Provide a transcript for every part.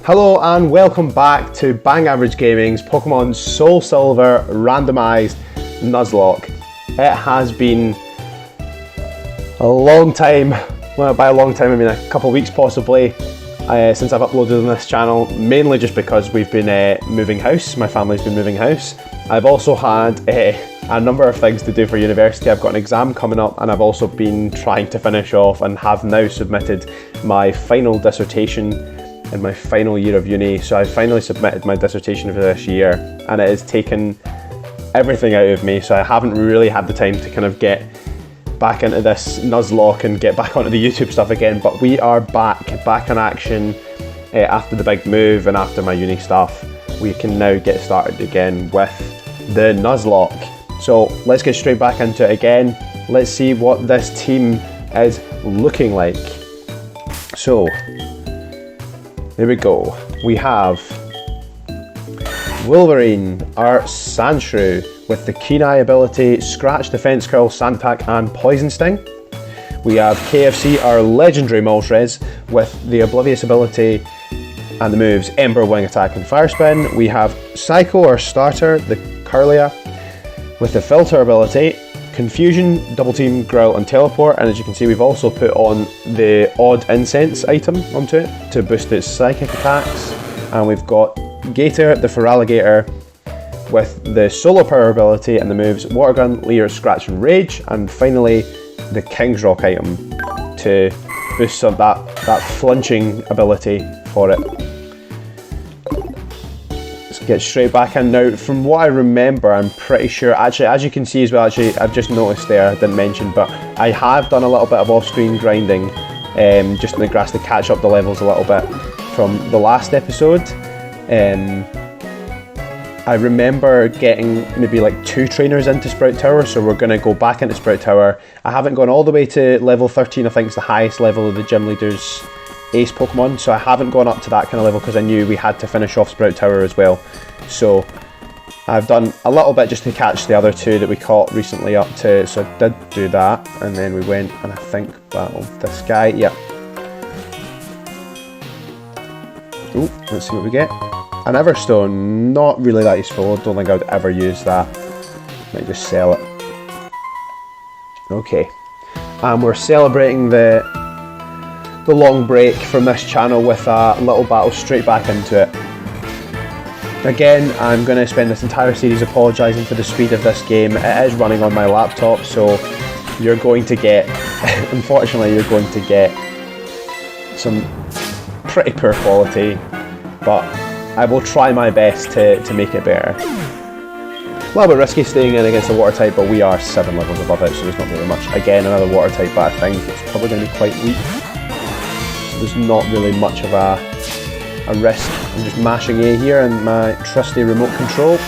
Hello and welcome back to Bang Average Gaming's Pokemon Soulsilver randomised Nuzlocke. It has been a long time, well by a long time I mean a couple of weeks possibly, since I've uploaded on this channel, mainly just because we've been moving house, my family's been moving house. I've also had a number of things to do for university. I've got an exam coming up and I've also been trying to finish off and have now submitted my final dissertation in my final year of uni. So I finally submitted my dissertation for this year and it has taken everything out of me, so I haven't really had the time to kind of get back into this Nuzlocke and get back onto the YouTube stuff again, but we are back in action after the big move and after my uni stuff. We can now get started again with the Nuzlocke. So let's get straight back into it again. Let's see what this team is looking like. So here we go. We have Wolverine, our Sandshrew, with the Keen Eye ability, Scratch, Defense Curl, Sand Attack and Poison Sting. We have KFC, our legendary Moltres, with the Oblivious ability and the moves Ember, Wing Attack and Fire Spin. We have Psycho, our starter, the Curlia, with the Filter ability, Confusion, Double Team, Growl and Teleport, and as you can see we've also put on the Odd Incense item onto it to boost its psychic attacks. And we've got Gator, the Feraligatr, with the Solar Power ability and the moves Water Gun, Leer, Scratch and Rage, and finally the King's Rock item to boost some that flinching ability for it. Get straight back in now. From what I remember, I'm pretty sure, actually as you can see as well, actually I've just noticed there, I didn't mention, but I have done a little bit of off-screen grinding just in the grass to catch up the levels a little bit from the last episode. I remember getting maybe like 2 trainers into Sprout Tower, so we're going to go back into Sprout Tower. I haven't gone all the way to level 13, I think it's the highest level of the gym leader's ace Pokemon, so I haven't gone up to that kind of level because I knew we had to finish off Sprout Tower as well. So I've done a little bit just to catch the other 2 that we caught recently up to, so I did do that, and then we went and I think battled this guy, yep. Ooh, let's see what we get. An Everstone, not really that useful, don't think I would ever use that. Might just sell it. Okay, and we're celebrating the long break from this channel with a little battle straight back into it. Again, I'm going to spend this entire series apologising for the speed of this game. It is running on my laptop, so you're going to get, unfortunately you're going to get some pretty poor quality, but I will try my best to make it better. A little bit risky staying in against the water type, but we are 7 levels above it, so there's not really much. Again, another water type, but I think it's probably going to be quite weak. There's not really much of a risk. I'm just mashing A here and my trusty remote control.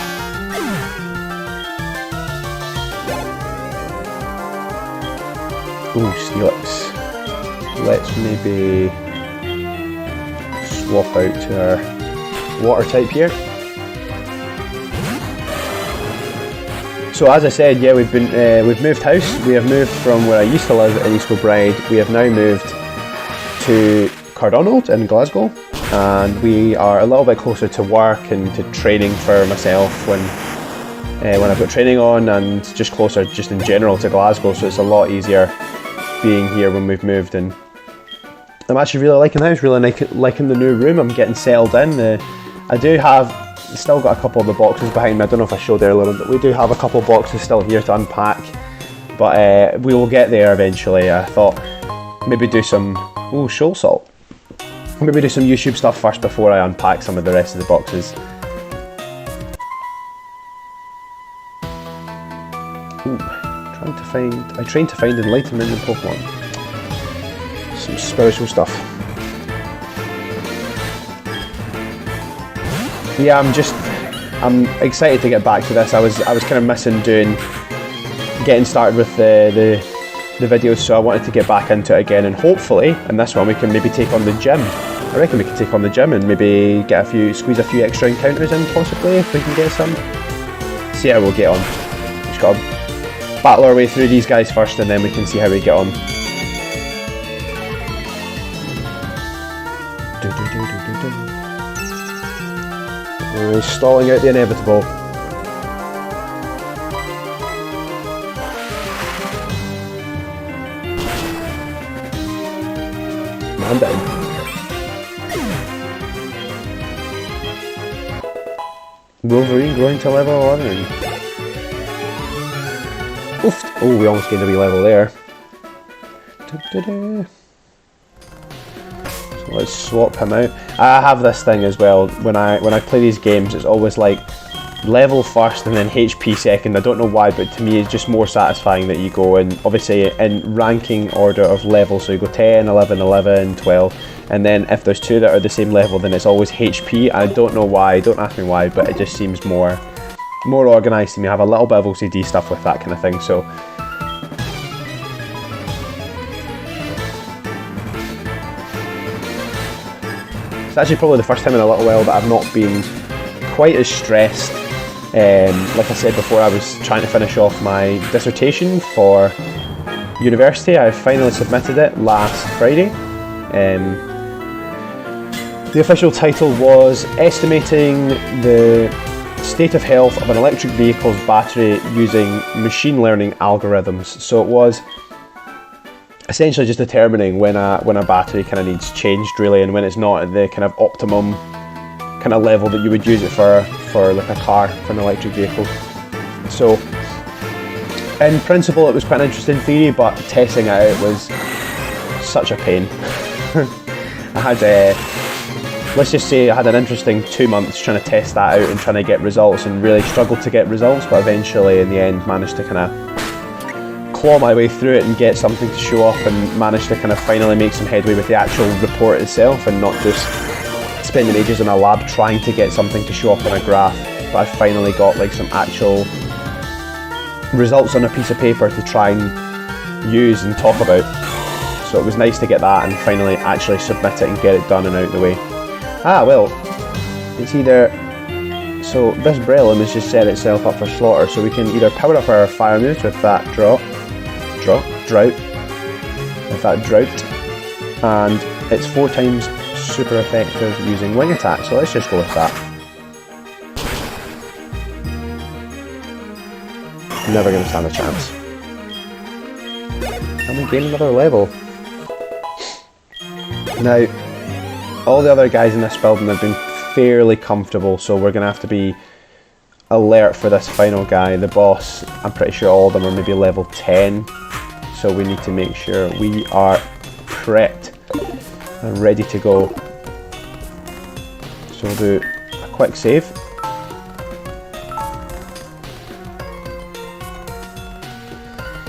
Ooh, Steelix. Let's maybe swap out to our water type here. So as I said, yeah, we've moved house. We have moved from where I used to live in East Kilbride. We have now moved to Cardonald in Glasgow, and we are a little bit closer to work and to training for myself when I've got training on, and just closer just in general to Glasgow, so it's a lot easier being here when we've moved. And I'm actually really liking the house, really liking the new room. I'm getting settled in. I do have still got a couple of the boxes behind me. I don't know if I showed earlier, but we do have a couple of boxes still here to unpack, but we will get there eventually. I thought maybe do some shoal salt. Maybe do some YouTube stuff first before I unpack some of the rest of the boxes. Ooh, I trained to find enlightenment in Pokemon. Some spiritual stuff. Yeah, I'm excited to get back to this. I was kind of missing getting started with the videos, so I wanted to get back into it again, and hopefully in this one we can maybe take on the gym. I reckon we can take on the gym and maybe squeeze a few extra encounters in, possibly, if we can get some. See how we'll get on. Just gotta battle our way through these guys first and then we can see how we get on. We're stalling out the inevitable. Man down. Wolverine growing to level 11. Oof! Oh, we almost gained a wee level there. So let's swap him out. I have this thing as well. When I play these games, it's always like level first and then HP second. I don't know why, but to me it's just more satisfying that you go in, obviously in ranking order of level, so you go 10, 11, 11, 12, and then if there's two that are the same level, then it's always HP. I don't know why, don't ask me why, but it just seems more organised to me. I have a little bit of OCD stuff with that kind of thing, so it's actually probably the first time in a little while that I've not been quite as stressed. Like I said before, I was trying to finish off my dissertation for university. I finally submitted it last Friday. The official title was Estimating the State of Health of an Electric Vehicle's Battery Using Machine Learning Algorithms. So it was essentially just determining when a battery kind of needs changed, really, and when it's not at the kind of optimum kind of level that you would use it for like a car, for an electric vehicle. So in principle it was quite an interesting theory, but testing it out was such a pain. I had let's just say I had an interesting 2 months trying to test that out and trying to get results, and really struggled to get results, but eventually in the end managed to kind of claw my way through it and get something to show off, and managed to kind of finally make some headway with the actual report itself, and not just spending ages in a lab trying to get something to show up on a graph. But I finally got like some actual results on a piece of paper to try and use and talk about. So it was nice to get that and finally actually submit it and get it done and out of the way. Ah, well, it's either, so this Brelum has just set itself up for slaughter, so we can either power up our fire moves with that drought, with that drought, and it's 4 times super effective using wing attack, so let's just go with that. Never going to stand a chance. And we gain another level. Now, all the other guys in this building have been fairly comfortable, so we're going to have to be alert for this final guy, the boss. I'm pretty sure all of them are maybe level 10, so we need to make sure we are prepped and ready to go. So we'll do a quick save.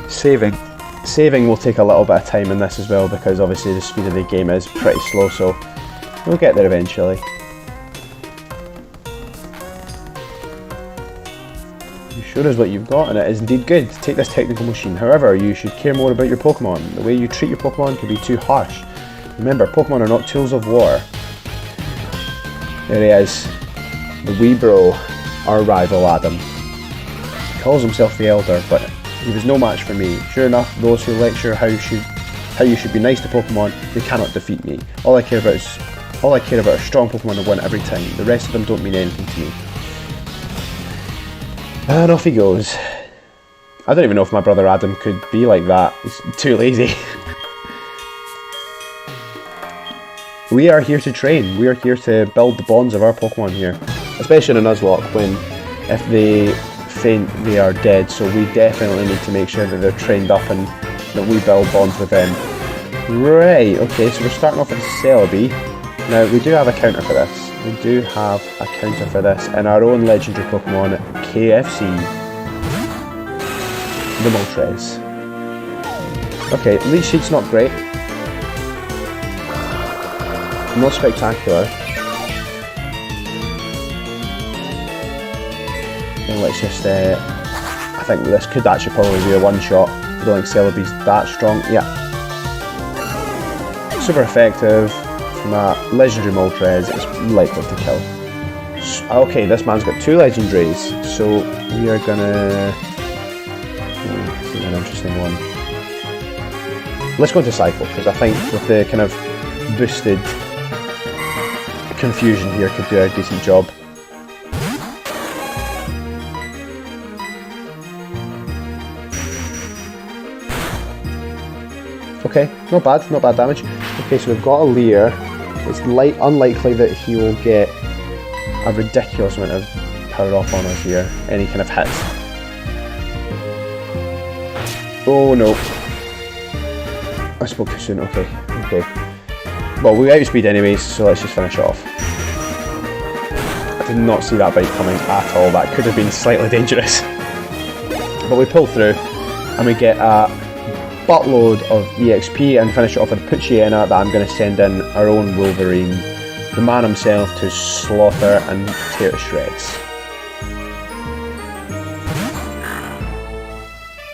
Saving will take a little bit of time in this as well, because obviously the speed of the game is pretty slow, so we'll get there eventually. You showed us what you've got, and it is indeed good. Take this technical machine. However, you should care more about your Pokemon. The way you treat your Pokemon can be too harsh. Remember, Pokemon are not tools of war. There he is, the wee bro, our rival Adam. He calls himself the Elder, but he was no match for me. Sure enough, those who lecture how you should be nice to Pokemon, they cannot defeat me. All I care about are strong Pokemon that win every time. The rest of them don't mean anything to me. And off he goes. I don't even know if my brother Adam could be like that. He's too lazy. We are here to train. We are here to build the bonds of our Pokemon here. Especially in a Nuzlocke, when if they faint, they are dead. So we definitely need to make sure that they're trained up and that we build bonds with them. Right, okay, so we're starting off with Celebi. Now, we do have a counter for this. We do have a counter for this in our own legendary Pokemon, KFC, the Moltres. Okay, Leech Seed's not great. Not spectacular. And let's just, I think this could actually probably be a one-shot. I don't think Celebi's that strong. Yeah. Super effective. From a legendary Moltres, it's likely to kill. Okay, this man's got 2 legendaries, so we are gonna... this is an interesting one. Let's go into Cycle, because I think with the kind of boosted confusion here could do a decent job. Okay, not bad damage. Okay, so we've got a Leer. It's unlikely that he will get a ridiculous amount of power off on us here. Any kind of hits. Oh no. I spoke too soon, okay. Well, we outspeed anyways, so let's just finish it off. I did not see that bite coming at all. That could have been slightly dangerous. But we pull through, and we get a buttload of EXP and finish it off with Poochyena that I'm going to send in our own Wolverine, the man himself, to slaughter and tear to shreds.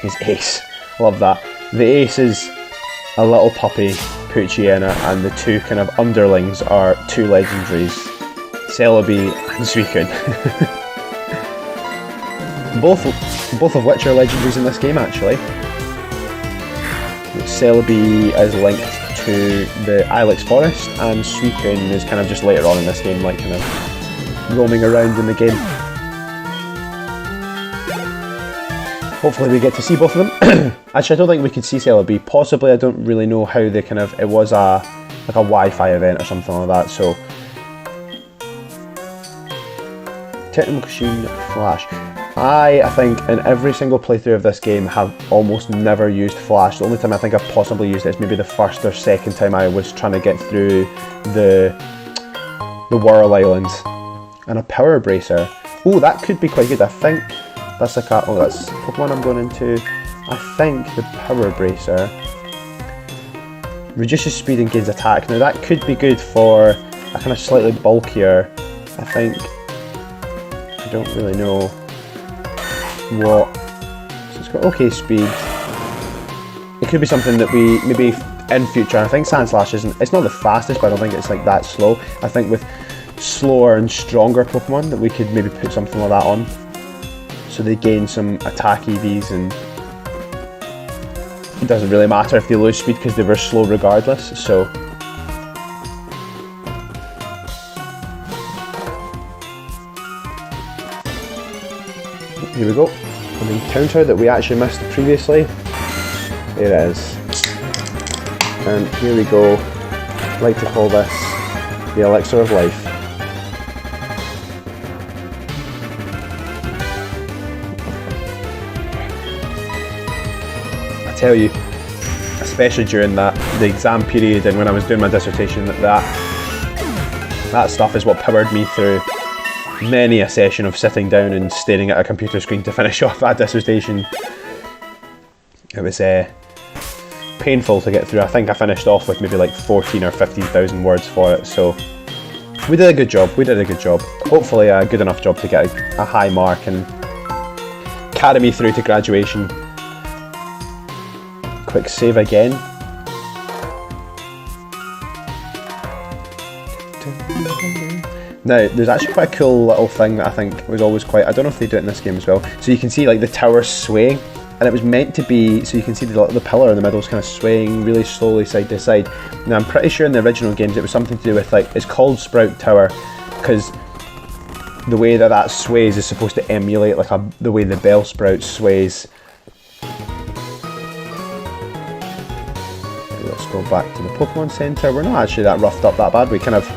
He's ace. Love that. The ace is a little puppy, Poochyena, and the two kind of underlings are two legendaries, Celebi and Suicune. both of which are legendaries in this game actually. Celebi is linked to the Ilex Forest, and Suicune is kind of just later on in this game, like kind of roaming around in the game. Hopefully we get to see both of them. Actually, I don't think we could see Celebi. Possibly, I don't really know how they kind of... It was like a Wi-Fi event or something like that, so... Technical Machine Flash. I think in every single playthrough of this game have almost never used Flash. The only time I think I've possibly used it is maybe the first or second time I was trying to get through the Whirl Islands. And a Power Bracer. Oh, that could be quite good. I think that's like a... Oh, that's Pokemon I'm going into. I think the Power Bracer reduces speed and gains attack. Now that could be good for a kind of slightly bulkier, I think. I don't really know what. So it's got okay speed. It could be something that we maybe in future. I think Sandslash isn't. It's not the fastest, but I don't think it's like that slow. I think with slower and stronger Pokemon that we could maybe put something like that on, so they gain some attack EVs, and it doesn't really matter if they lose speed because they were slow regardless. So here we go. An encounter that we actually missed previously. There it is. And here we go. I like to call this the Elixir of Life. I tell you, especially during the exam period and when I was doing my dissertation, that stuff is what powered me through many a session of sitting down and staring at a computer screen to finish off that dissertation. It was painful to get through. I think I finished off with maybe like 14 or 15,000 words for it, so we did a good job. Hopefully a good enough job to get a high mark and carry me through to graduation. Quick save again. Now, there's actually quite a cool little thing that I think was always quite... I don't know if they do it in this game as well. So you can see like the tower swaying, and it was meant to be... So you can see the pillar in the middle is kind of swaying really slowly side to side. Now, I'm pretty sure in the original games it was something to do with like... It's called Sprout Tower because the way that sways is supposed to emulate like the way the Bellsprout sways. Let's go back to the Pokemon Center. We're not actually that roughed up that bad. We kind of...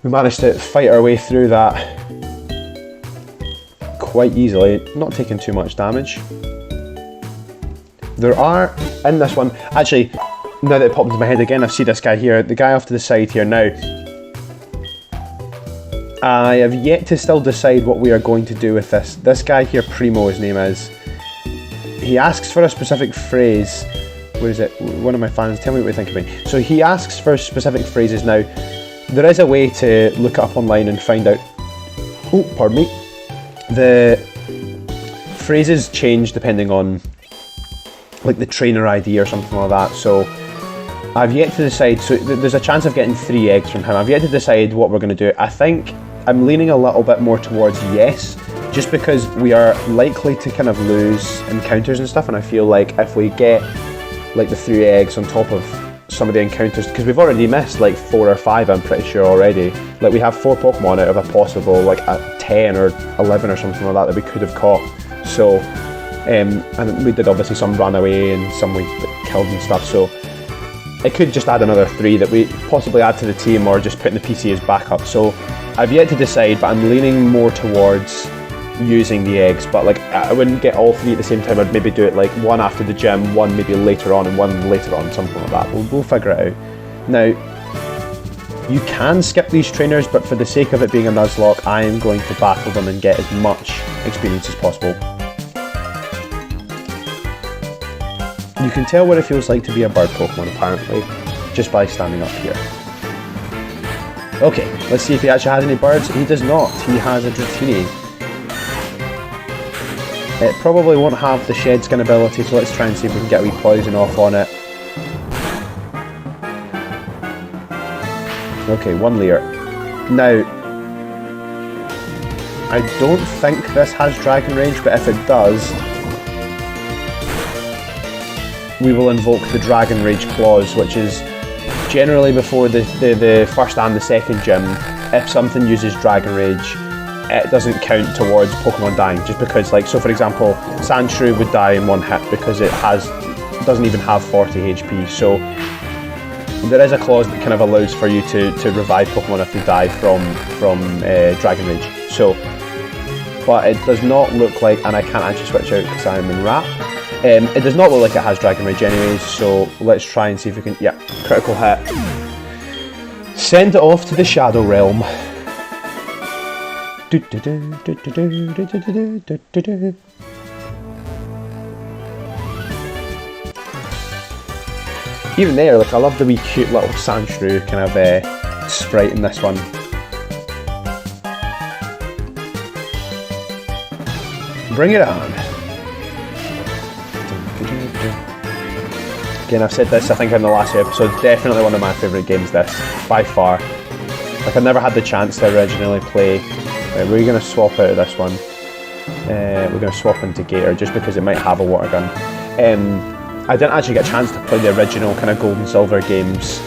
We managed to fight our way through that quite easily, not taking too much damage. There are, in this one, actually, now that it popped into my head again, I see this guy here, the guy off to the side here now. I have yet to still decide what we are going to do with this. This guy here, Primo, his name is. He asks for a specific phrase. Where is it? One of my fans, tell me what you think of me. So he asks for specific phrases now. There is a way to look it up online and find out. Oh, pardon me. The phrases change depending on like the trainer ID or something like that. So I've yet to decide. So there's a chance of getting 3 eggs from him. I've yet to decide what we're going to do. I think I'm leaning a little bit more towards yes, just because we are likely to kind of lose encounters and stuff. And I feel like if we get like the 3 eggs on top of some of the encounters, because we've already missed like 4 or 5, I'm pretty sure already. Like we have 4 Pokemon out of a possible like a 10 or 11 or something like that we could have caught. So and we did obviously some run away and some we killed and stuff, so it could just add another 3 that we possibly add to the team, or just put in the PC as backup. So I've yet to decide, but I'm leaning more towards using the eggs, but like I wouldn't get all 3 at the same time. I'd maybe do it like 1 after the gym, 1 maybe later on, and 1 later on, something like that. We'll figure it out. Now, you can skip these trainers, but for the sake of it being a Nuzlocke, I am going to battle them and get as much experience as possible. You can tell what it feels like to be a bird Pokemon, apparently, just by standing up here. Okay, let's see if he actually has any birds. He does not. He has a Dratini. It probably won't have the shed skin ability, so let's try and see if we can get a wee poison off on it. Okay, 1 Leer. Now, I don't think this has Dragon Rage, but if it does, we will invoke the Dragon Rage clause, which is generally before the first and the second gym. If something uses Dragon Rage, it doesn't count towards Pokemon dying, just because, like, so for example, Sandshrew would die in 1 hit because it doesn't even have 40 HP, so there is a clause that kind of allows for you to revive Pokemon if they die from Dragon Rage. So, but it does not look like, and I can't actually switch out because I'm in Wrap. It does not look like it has Dragon Rage anyways, so let's try and see if we can, yeah, critical hit. Send it off to the Shadow Realm. Even there, like, I love the wee cute little Sandshrew kind of sprite in this one. Bring it on. Again, I've said this, I think, in the last episode, definitely one of my favourite games, this, by far. Like, I never had the chance to originally play. We're going to swap out of this one. We're going to swap into Gator, just because it might have a water gun. I didn't actually get a chance to play the original kind of Gold and Silver games,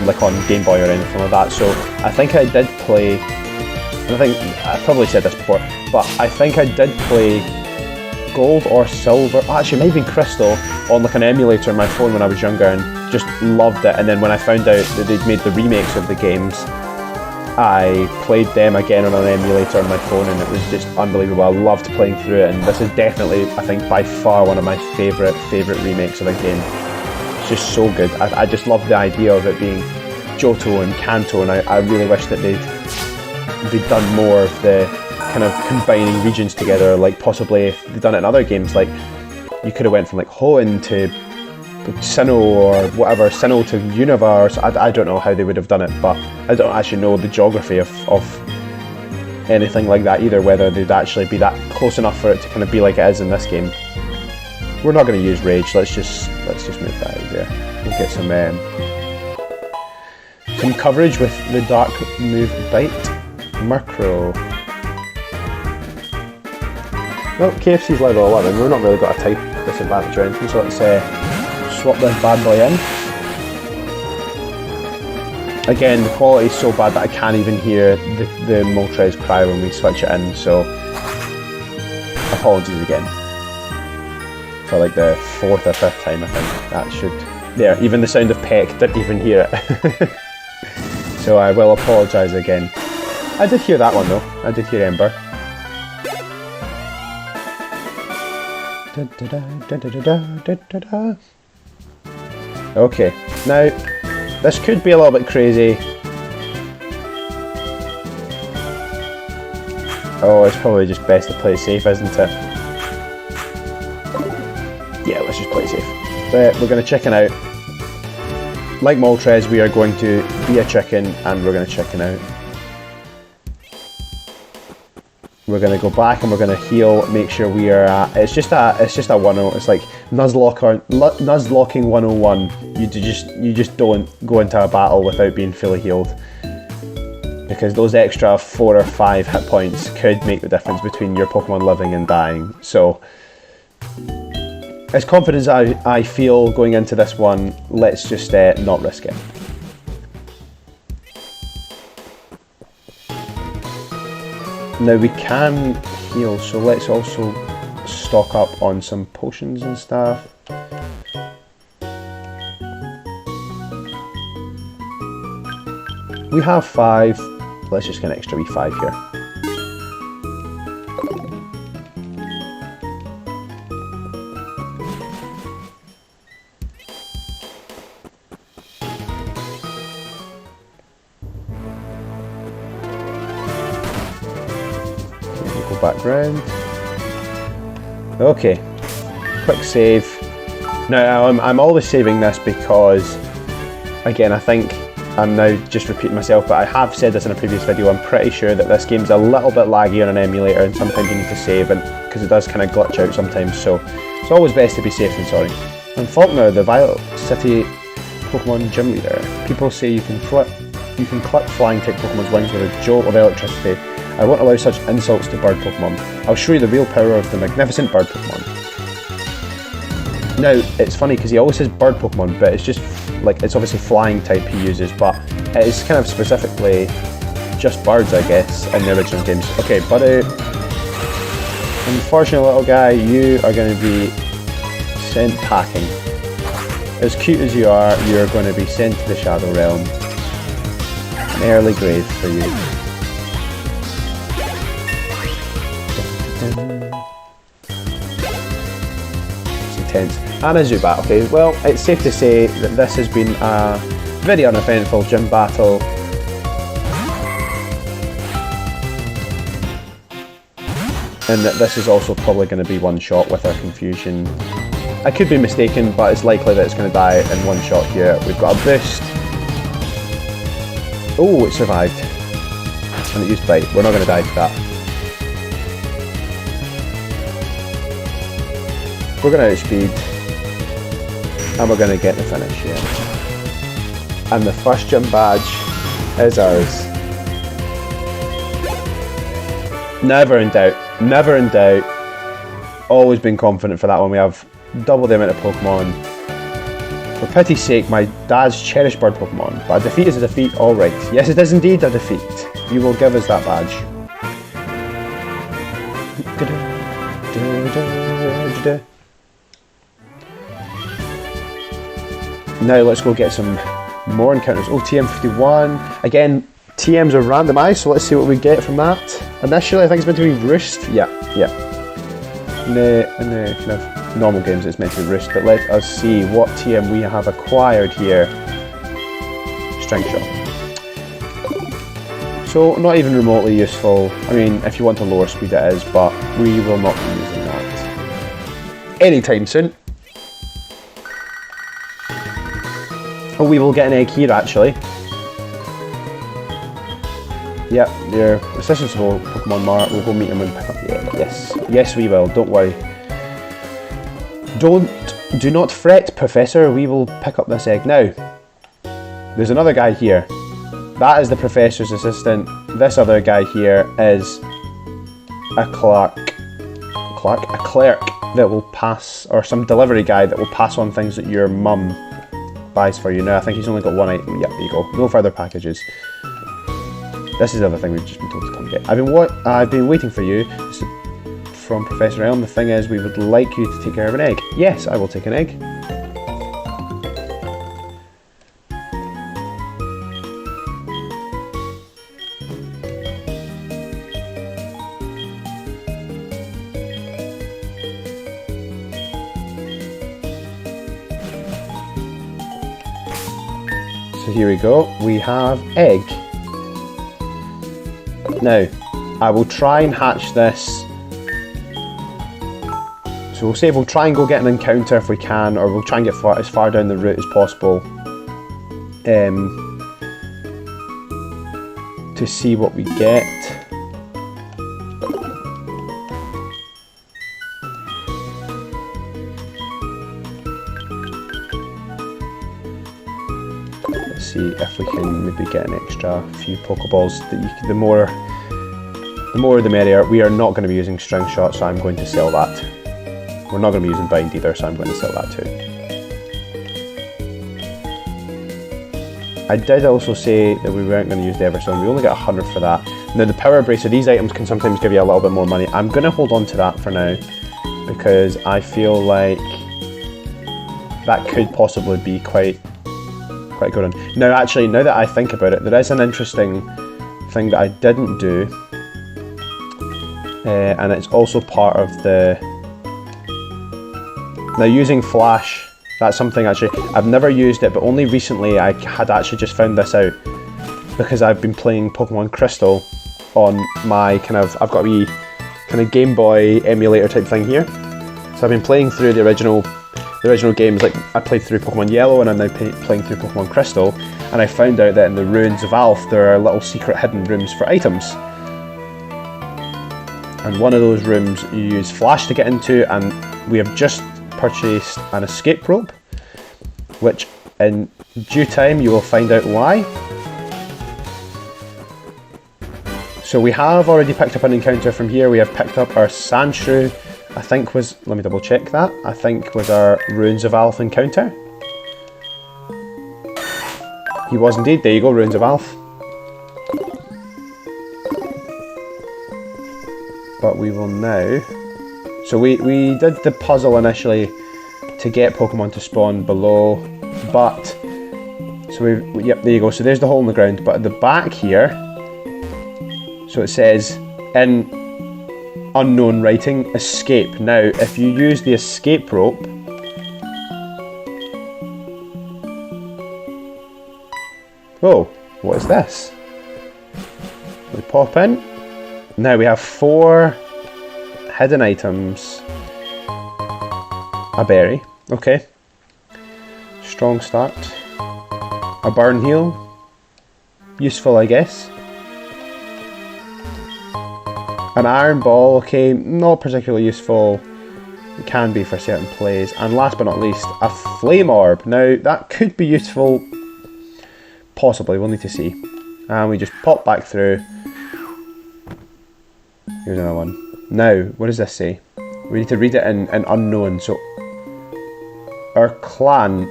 like on Game Boy or anything like that, so I think I did play, and I think, I probably said this before, but I think I did play Gold or Silver, actually it might have been Crystal, on like an emulator on my phone when I was younger, and just loved it. And then when I found out that they'd made the remakes of the games, I played them again on an emulator on my phone, and it was just unbelievable. I loved playing through it, and this is definitely, I think, by far one of my favourite remakes of a game. It's just so good. I just love the idea of it being Johto and Kanto, and I really wish that they'd done more of the kind of combining regions together, like possibly if they'd done it in other games, like you could have went from like Hoenn to Sinnoh or whatever, Sinnoh to Unova, or I don't know how they would have done it, but I don't actually know the geography of anything like that either, whether they'd actually be that close enough for it to kind of be like it is in this game. We're not going to use Rage, let's just move that out of there. We'll get some coverage with the Dark Move Bite. Murkrow. Well, KFC's level 11, we've not really got a type disadvantage or anything, so let's swap this bad boy in. Again, the quality is so bad that I can't even hear the Moltres cry when we switch it in, so apologies again. For like the 4th or 5th time, I think. That should... There, even the sound of Peck, didn't even hear it. So I will apologise again. I did hear that one though, I did hear Ember. Okay, now this could be a little bit crazy. Oh, it's probably just best to play it safe, isn't it? Yeah, let's just play it safe. But we're going to chicken out. Like Moltres, we are going to be a chicken, and we're going to chicken out. We're going to go back and we're going to heal, make sure we are at, it's just a 1-0, it's like Nuzlocking 101, you just don't go into a battle without being fully healed. Because those extra 4 or 5 hit points could make the difference between your Pokemon living and dying. So, as confident as I feel going into this one, let's just not risk it. Now we can heal, so let's also stock up on some potions and stuff. We have 5. Let's just get an extra wee 5 here. Go back round. Okay, quick save. Now I'm always saving this because, again, I think I'm now just repeating myself, but I have said this in a previous video. I'm pretty sure that this game's a little bit laggy on an emulator, and sometimes you need to save, and because it does kind of glitch out sometimes. So it's always best to be safe than sorry. And Faulkner, the Violet City Pokemon gym leader. People say you can clip flying type Pokemon's wings with a jolt of electricity. I won't allow such insults to bird Pokemon. I'll show you the real power of the magnificent bird Pokemon. Now, it's funny because he always says bird Pokemon, but it's just like, it's obviously flying type he uses, but it is kind of specifically just birds, I guess, in the original games. Okay, buddy. Unfortunate little guy, you are going to be sent packing. As cute as you are going to be sent to the Shadow Realm. An early grave for you. It's intense. And a Zubat. Okay, well, it's safe to say that this has been a very uneventful gym battle. And that this is also probably going to be one shot with our confusion. I could be mistaken, but it's likely that it's going to die in one shot here. We've got a boost. Oh, it survived. And it used bite. We're not going to die to that. We're going to outspeed. And we're going to get the finish here. And the first gym badge is ours. Never in doubt. Never in doubt. Always been confident for that one. We have double the amount of Pokemon. For pity's sake, my dad's cherished bird Pokemon. But a defeat is a defeat, alright. Yes, it is indeed a defeat. You will give us that badge. Now let's go get some more encounters. Oh, TM51. Again, TMs are randomised, so let's see what we get from that. Initially, I think it's meant to be Roost. Yeah. In the kind of normal games, it's meant to be Roost, but let us see what TM we have acquired here. Strength Shot. So, not even remotely useful. I mean, if you want to lower speed, it is, but we will not be using that anytime soon. Oh, we will get an egg here, actually. Yep, your assistant's Pokemon Mart. We'll go meet him and pick up the egg. Yes, we will. Don't worry. Do not fret, Professor. We will pick up this egg now. There's another guy here. That is the Professor's assistant. This other guy here is a clerk that will pass, or some delivery guy that will pass on things that your mum buys for you. Now I think he's only got one item. Yep, there you go. No further packages. This is the other thing we've just been told to come get. I've been waiting for you. This is from Professor Elm. The thing is, we would like you to take care of an egg. Yes, I will take an egg. So here we go. We have egg. Now, I will try and hatch this. So we'll say we'll try and go get an encounter if we can, or we'll try and get as far down the route as possible to see what we get. Let's see if we can maybe get an extra few Pokeballs. That the more the merrier. We are not going to be using String Shot, so I'm going to sell that. We're not going to be using Bind either, so I'm going to sell that too. I did also say that we weren't going to use the Everstone. We only got 100 for that. Now the Power Bracer, these items can sometimes give you a little bit more money. I'm going to hold on to that for now, because I feel like that could possibly be quite quite good one. Now actually, now that I think about it, there is an interesting thing that I didn't do, and it's also part of the... Now using Flash, that's something actually, I've never used it, but only recently I had actually just found this out, because I've been playing Pokemon Crystal on my kind of, I've got a wee kind of Game Boy emulator type thing here. So I've been playing through the original games, like I played through Pokemon Yellow and I'm now playing through Pokemon Crystal, and I found out that in the Ruins of Alph there are little secret hidden rooms for items. And one of those rooms you use Flash to get into, and we have just purchased an escape rope, which in due time you will find out why. So we have already picked up an encounter from here. We have picked up our Sandshrew, I think was, let me double check that, I think was our Ruins of Alph encounter. He was indeed, there you go, Ruins of Alph. But we will now, so we did the puzzle initially to get Pokemon to spawn below, but, so yep, there you go, so there's the hole in the ground, but at the back here, so it says in unknown writing, escape. Now, if you use the escape rope, oh, what is this? We pop in. Now we have 4 hidden items. A berry, okay. Strong start. A burn heal. Useful, I guess. An iron ball, okay, not particularly useful. It can be for certain plays. And last but not least, a flame orb. Now, that could be useful, possibly, we'll need to see. And we just pop back through. Here's another one. Now, what does this say? We need to read it in unknown. So, our clan...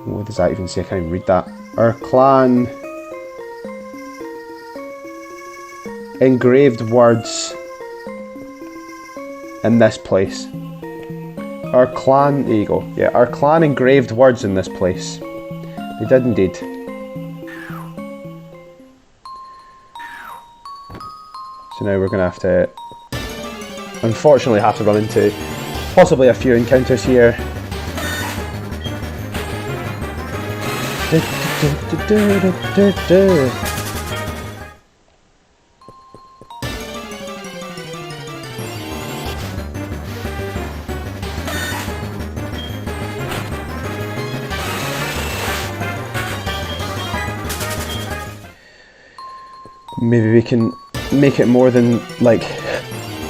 What does that even say? I can't even read that. Our clan... engraved words in this place. Our clan, there you go. Yeah, our clan engraved words in this place. They did indeed. So now we're going to have to, unfortunately, have to run into possibly a few encounters here. Maybe we can make it more than like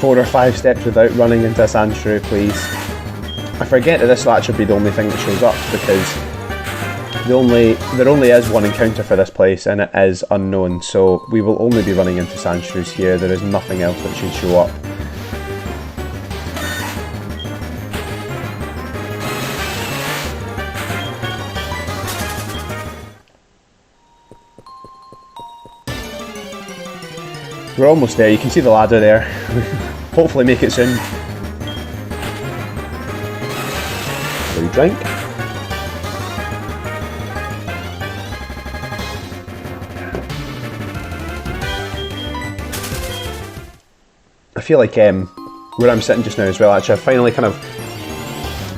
4 or 5 steps without running into a Sandshrew, please. I forget that this will actually be the only thing that shows up, because there only is one encounter for this place and it is unknown, so we will only be running into Sandshrews here. There is nothing else that should show up. We're almost there, you can see the ladder there. Hopefully make it soon. Will you drink? I feel like where I'm sitting just now as well, actually I've finally kind of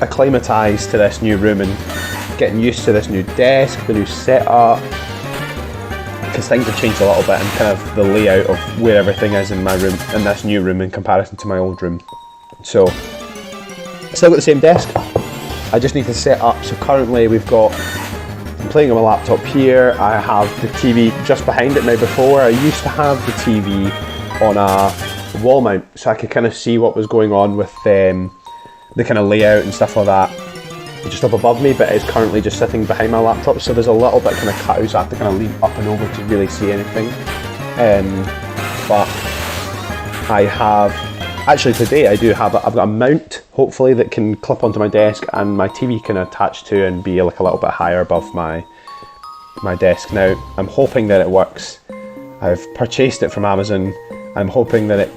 acclimatised to this new room and getting used to this new desk, the new setup. Because things have changed a little bit and kind of the layout of where everything is in my room, in this new room in comparison to my old room. So, still got the same desk, I just need to set up. So currently I'm playing on my laptop here, I have the TV just behind it now. Before I used to have the TV on a wall mount so I could kind of see what was going on with the kind of layout and stuff like that just up above me, but it's currently just sitting behind my laptop, so there's a little bit kind of cut out, so I have to kind of lean up and over to really see anything. But I have, actually today I've got a mount hopefully that can clip onto my desk and my TV can attach to and be like a little bit higher above my desk. Now I'm hoping that it works. I've purchased it from Amazon. I'm hoping that it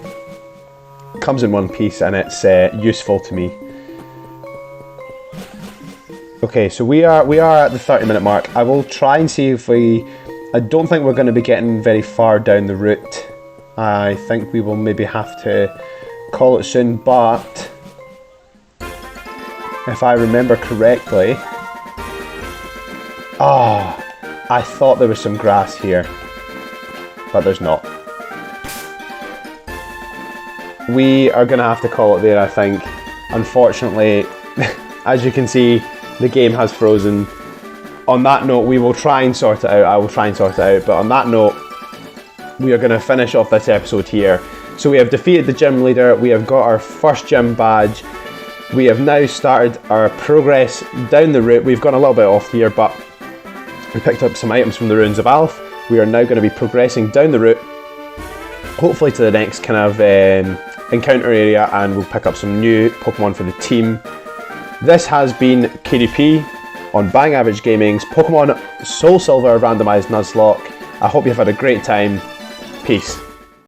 comes in one piece and it's useful to me. Okay, so we are at the 30-minute mark. I will try and see if I don't think we're going to be getting very far down the route. I think we will maybe have to call it soon, but if I remember correctly, I thought there was some grass here, but there's not. We are going to have to call it there, I think. Unfortunately, as you can see, the game has frozen. On that note, we will try and sort it out. I will try and sort it out, but on that note, we are going to finish off this episode here. So we have defeated the gym leader, we have got our first gym badge, we have now started our progress down the route. We've gone a little bit off here, but we picked up some items from the Ruins of Alph. We are now going to be progressing down the route, hopefully to the next kind of encounter area, and we'll pick up some new Pokemon for the team. This has been KDP on Bang Average Gaming's Pokemon Soulsilver Randomised Nuzlocke. I hope you've had a great time. Peace.